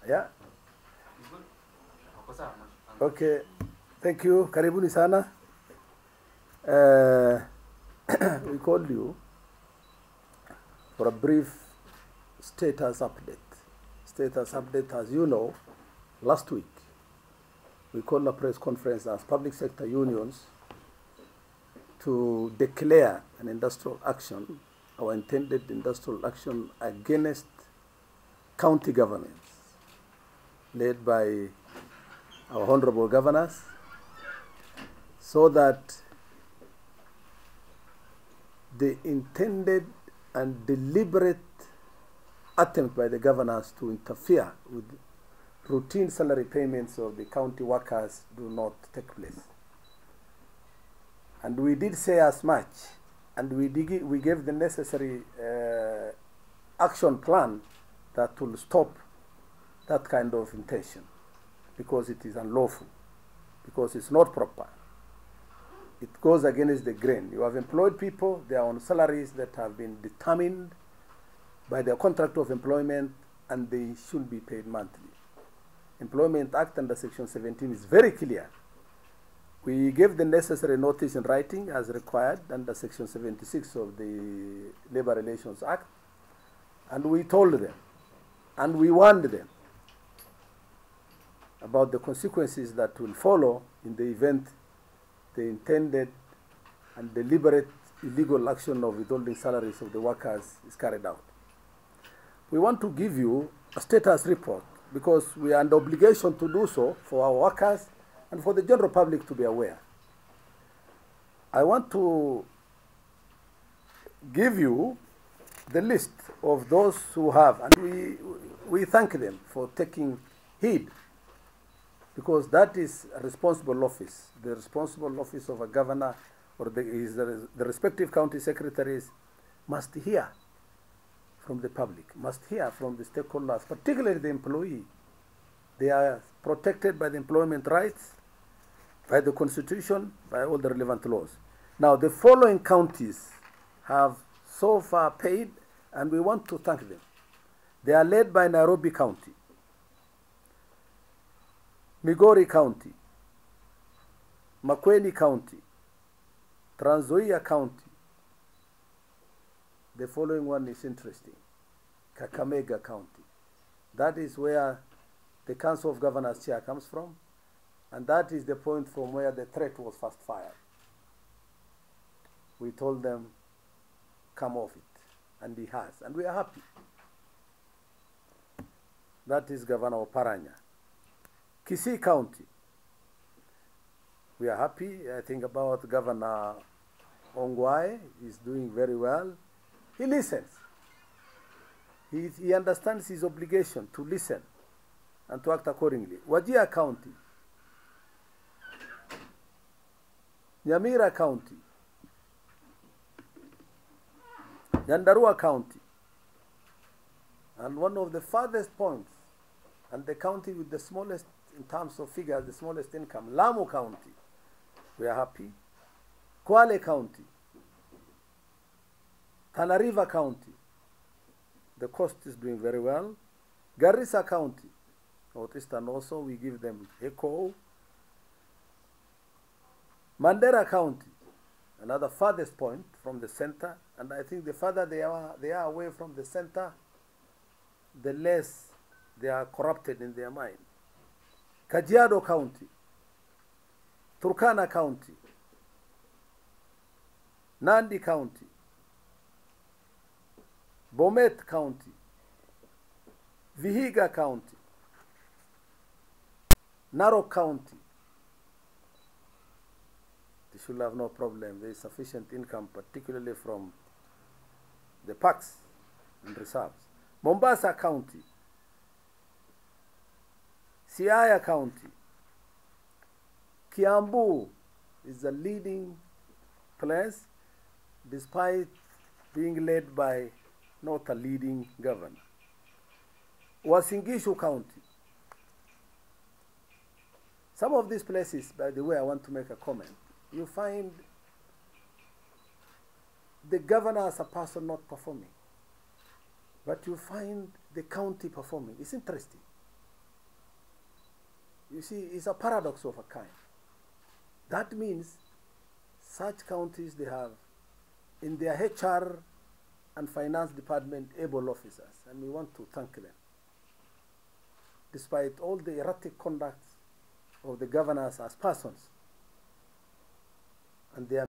Yeah. Okay. Thank you. Karibuni sana. We called you for a brief status update. Status update, as you know, last week we called a press conference as public sector unions to declare an industrial action, our intended industrial action against county governments led by our honorable governors, so that the intended and deliberate attempt by the governors to interfere with routine salary payments of the county workers do not take place. And we did say as much, and we gave the necessary action plan that will stop that kind of intention, because it is unlawful, because it's not proper. It goes against the grain. You have employed people, they are on salaries that have been determined by their contract of employment, and they should be paid monthly. Employment Act under Section 17 is very clear. We gave the necessary notice in writing as required under Section 76 of the Labor Relations Act, and we told them, and we warned them about the consequences that will follow in the event the intended and deliberate illegal action of withholding salaries of the workers is carried out. We want to give you a status report because we are under obligation to do so for our workers and for the general public to be aware. I want to give you the list of those who have, and we thank them for taking heed, because that is a responsible office. The responsible office of a governor or the respective county secretaries must hear from the public, must hear from the stakeholders, particularly the employee. They are protected by the employment rights, by the Constitution, by all the relevant laws. Now, the following counties have so far paid, and we want to thank them. They are led by Nairobi County, Migori County, Makueni County, Trans Nzoia County. The following one is interesting, Kakamega County. That is where the Council of Governors chair comes from, and that is the point from where the threat was first fired. We told them, come off it, and he has, and we are happy. That is Governor Oparanya. Kisii County, we are happy. I think about Governor Ongwae. He's doing very well. He listens. He understands his obligation to listen and to act accordingly. Wajir County, Nyamira County, Nyandarua County, and one of the farthest points, and the county with the smallest, in terms of figures, the smallest income, Lamu County, we are happy. Kwale County, Tana River County, the coast is doing very well. Garissa County, Northeastern also, we give them echo. Mandera County, another farthest point from the center, and I think the further they are away from the center, the less they are corrupted in their mind. Kajiado County, Turkana County, Nandi County, Bomet County, Vihiga County, Narok County. They should have no problem. There is sufficient income, particularly from the parks and reserves. Mombasa County, Siaya County, Kiambu is the leading place, despite being led by not a leading governor. Uasin Gishu County. Some of these places, by the way, I want to make a comment. You find the governor as a person not performing, but you find the county performing. It's interesting. you see, it's a paradox of a kind. That means such counties, they have in their HR and finance department able officers, and we want to thank them. Despite all the erratic conduct of the governors as persons, and their